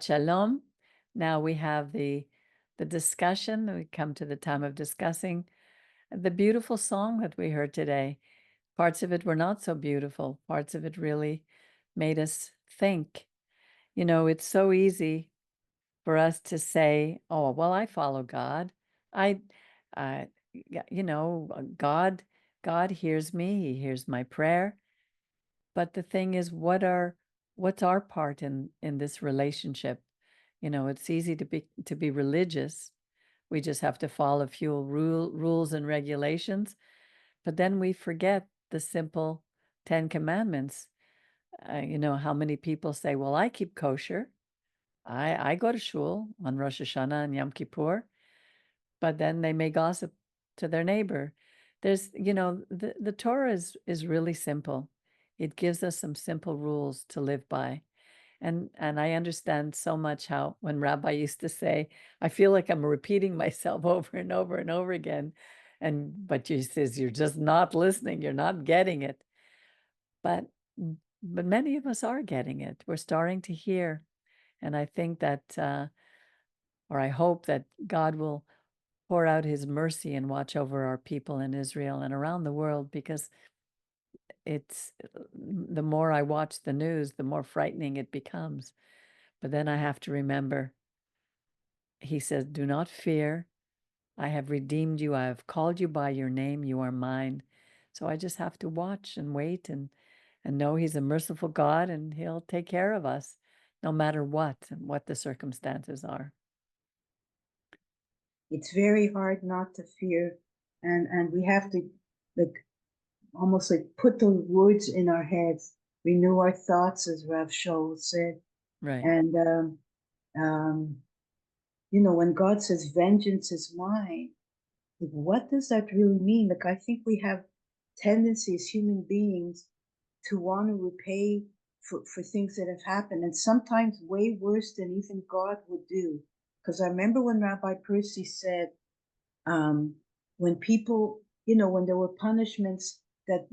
Shalom. Now we have the discussion. We come to the time of discussing the beautiful song that we heard today. Parts of it were not so beautiful. Parts of it really made us think. It's so easy for us to say, "Oh, well, I follow God. I, God hears me. He hears my prayer." But the thing is, what's our part in this relationship? It's easy to be religious. We just have to follow a few rules and regulations, but then we forget the simple 10 commandments. How many people say, "Well, I keep kosher. I go to shul on Rosh Hashanah and Yom Kippur," but then they may gossip to their neighbor. The Torah is really simple. It gives us some simple rules to live by. And I understand so much how when Rabbi used to say, I feel like I'm repeating myself over and over and over again. But he says, you're just not listening, you're not getting it. But many of us are getting it. We're starting to hear. And I think that, or I hope that God will pour out his mercy and watch over our people in Israel and around the world, because it's the more I watch the news, the more frightening it becomes. But then I have to remember, he says, do not fear. I have redeemed you. I have called you by your name. You are mine. So I just have to watch and wait and know he's a merciful God and he'll take care of us no matter what and what the circumstances are. It's very hard not to fear, and we have to like almost like put the words in our heads, renew our thoughts, as Rav Shaul said. Right. And when God says vengeance is mine, like what does that really mean? Like I think we have tendencies, human beings, to want to repay for things that have happened, and sometimes way worse than even God would do. Because I remember when Rabbi Percy said, when people, when there were punishments that,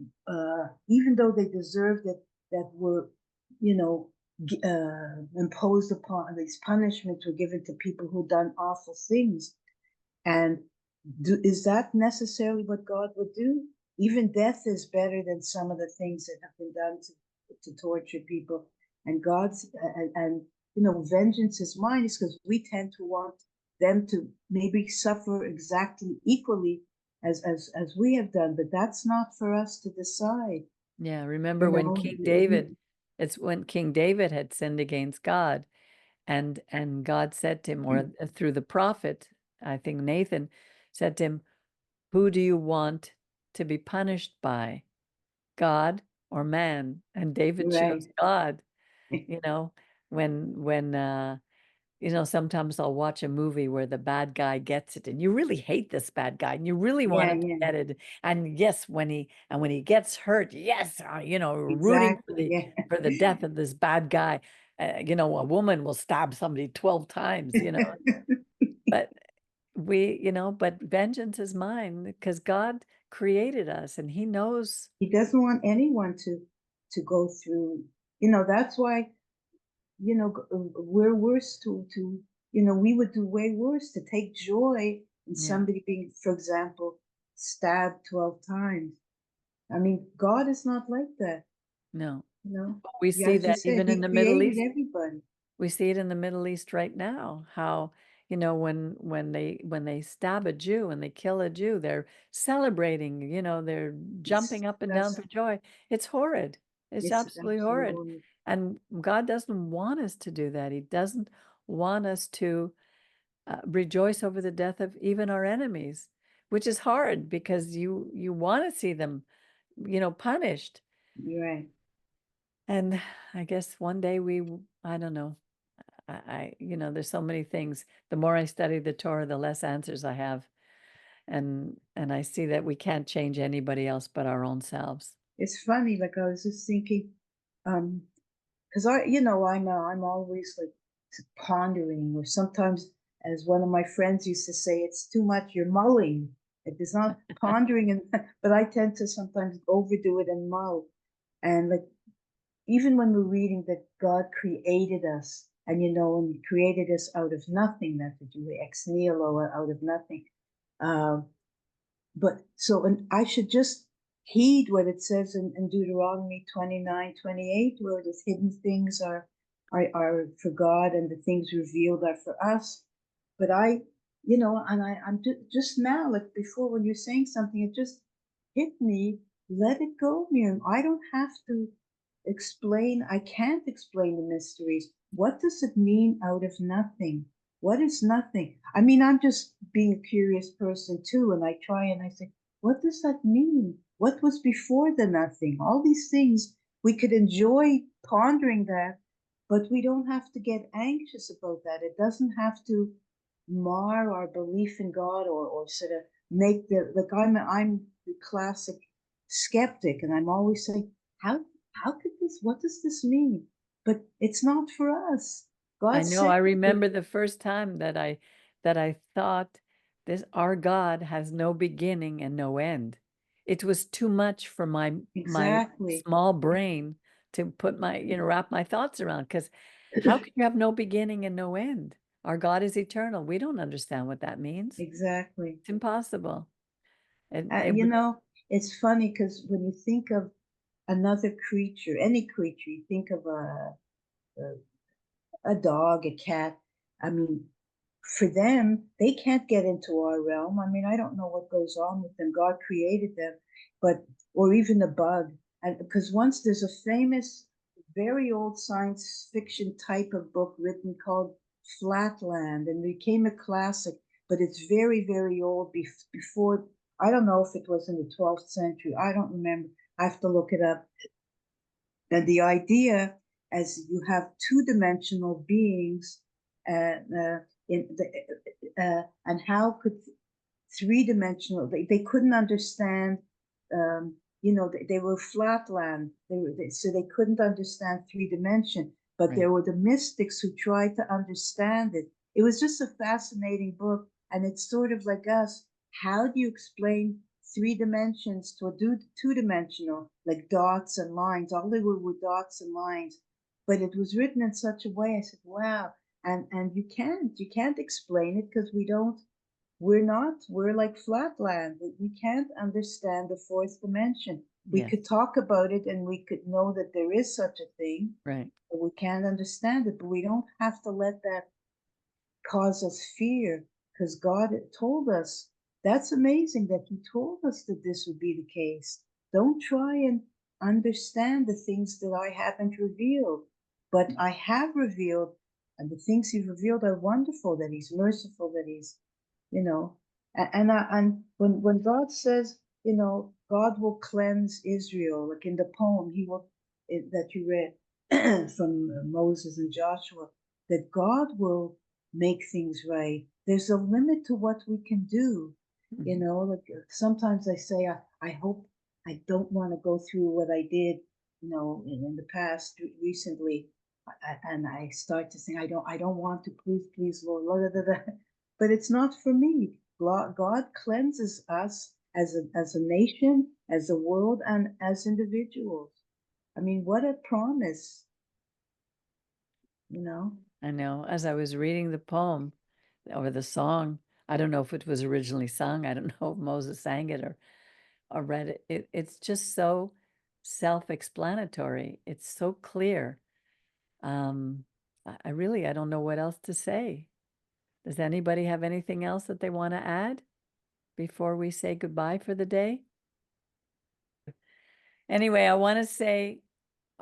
even though they deserved it, that were, imposed upon, these punishments were given to people who done awful things. And is that necessarily what God would do? Even death is better than some of the things that have been done to torture people. And God's, vengeance is mine, is because we tend to want them to maybe suffer exactly equally as we have done, but that's not for us to decide. Yeah. Remember when King David had sinned against God, and God said to him, or through the prophet, I think Nathan said to him, who do you want to be punished by, God or man? And David chose Right. God. You know, when sometimes I'll watch a movie where the bad guy gets it and you really hate this bad guy and you really want Yeah, him to yeah, get it. And yes, when he gets hurt, yes, rooting for exactly. the Yeah. for the death of this bad guy. A woman will stab somebody 12 times, but but vengeance is mine because God created us and he knows. He doesn't want anyone to go through. That's why we're worse to we would do way worse to take joy in Yeah. somebody being, for example, stabbed 12 times. I mean, God is not like that. No. you know We you see have to that say even in he the Middle created East. everybody. We see it in the Middle East right now, how, when they stab a Jew and they kill a Jew, they're celebrating, they're it's jumping up and down that's for joy. It's horrid. It's it's absolutely horrid. absolutely. And God doesn't want us to do that. He doesn't want us to rejoice over the death of even our enemies, which is hard because you want to see them, punished. You're right. And I guess one day I don't know. There's so many things. The more I study the Torah, the less answers I have. And I see that we can't change anybody else but our own selves. It's funny, like I was just thinking, because I'm always like pondering, or sometimes, as one of my friends used to say, it's too much, you're mulling. It's not pondering, and but I tend to sometimes overdo it and mull. And like, even when we're reading that God created us, and and he created us out of nothing. That's what you ex nihilo, out of nothing. But so, and I should just heed what it says in Deuteronomy 29:28, where the hidden things are for God, and the things revealed are for us. But I'm just now, like before, when you're saying something, it just hit me. Let it go, Miriam. I don't have to explain. I can't explain the mysteries. What does it mean out of nothing? What is nothing? I mean, I'm just being a curious person too, and I try and I say, what does that mean? What was before the nothing? All these things, we could enjoy pondering that, but we don't have to get anxious about that. It doesn't have to mar our belief in God, or sort of make I'm the classic skeptic, and I'm always saying, how could this, what does this mean? But it's not for us. I God know. said I it would. remember the first time that I thought this our God has no beginning and no end. It was too much for my Exactly. small brain to put wrap my thoughts around. Because how can you have no beginning and no end? Our God is eternal. We don't understand what that means. Exactly. It's impossible. And It's funny because when you think of another creature, any creature, you think of a dog, a cat. I mean, for them, they can't get into our realm. I mean, I don't know what goes on with them. God created them, or even a bug. And because once there's a famous, very old science fiction type of book written called Flatland, and it became a classic, but it's very, very old before, I don't know if it was in the 12th century. I don't remember. I have to look it up. And the idea, as you have two-dimensional beings, and how could three-dimensional, they couldn't understand, they were flatland, so they couldn't understand three-dimension, but right. there were the mystics who tried to understand it. It was just a fascinating book, and it's sort of like us. How do you explain three dimensions to a two-dimensional, like dots and lines? All they were dots and lines, but it was written in such a way. I said, wow. And you can't explain it, because we're like flatland. We can't understand the fourth dimension. We Yes. could talk about it, and we could know that there is such a thing, Right. but we can't understand it. But we don't have to let that cause us fear, because God told us. That's amazing that He told us that this would be the case. Don't try and understand the things that I haven't revealed, but I have revealed, and the things He's revealed are wonderful. That He's merciful, that He's, and when God says, God will cleanse Israel, like in the poem that you read from Moses and Joshua, that God will make things right. There's a limit to what we can do. Like sometimes I say, I hope I don't want to go through what I did, in the past recently, and I start to say, I don't want to, please, Lord, blah, blah, blah. But it's not for me. God cleanses us as a nation, as a world, and as individuals. I mean, what a promise, I know. As I was reading the poem or the song, I don't know if it was originally sung. I don't know if Moses sang it or read it. It's just so self-explanatory. It's so clear. I really, I don't know what else to say. Does anybody have anything else that they want to add before we say goodbye for the day? Anyway, I want to say,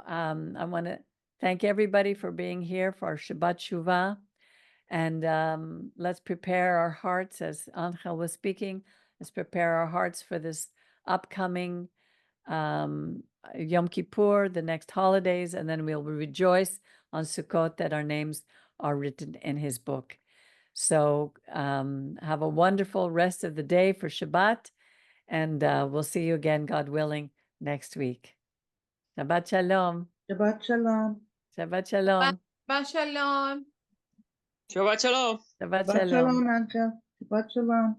I want to thank everybody for being here for our Shabbat Shuvah. And let's prepare our hearts, as Angel was speaking, let's prepare our hearts for this upcoming Yom Kippur, the next holidays, and then we'll rejoice on Sukkot that our names are written in his book. So have a wonderful rest of the day for Shabbat, and we'll see you again, God willing, next week. Shabbat Shalom. Shabbat Shalom. Shabbat Shalom. Shabbat Shalom. Shabbat Shalom. Shabbat Shabbat Shalom. Shalom, Angel. Shabbat Shalom.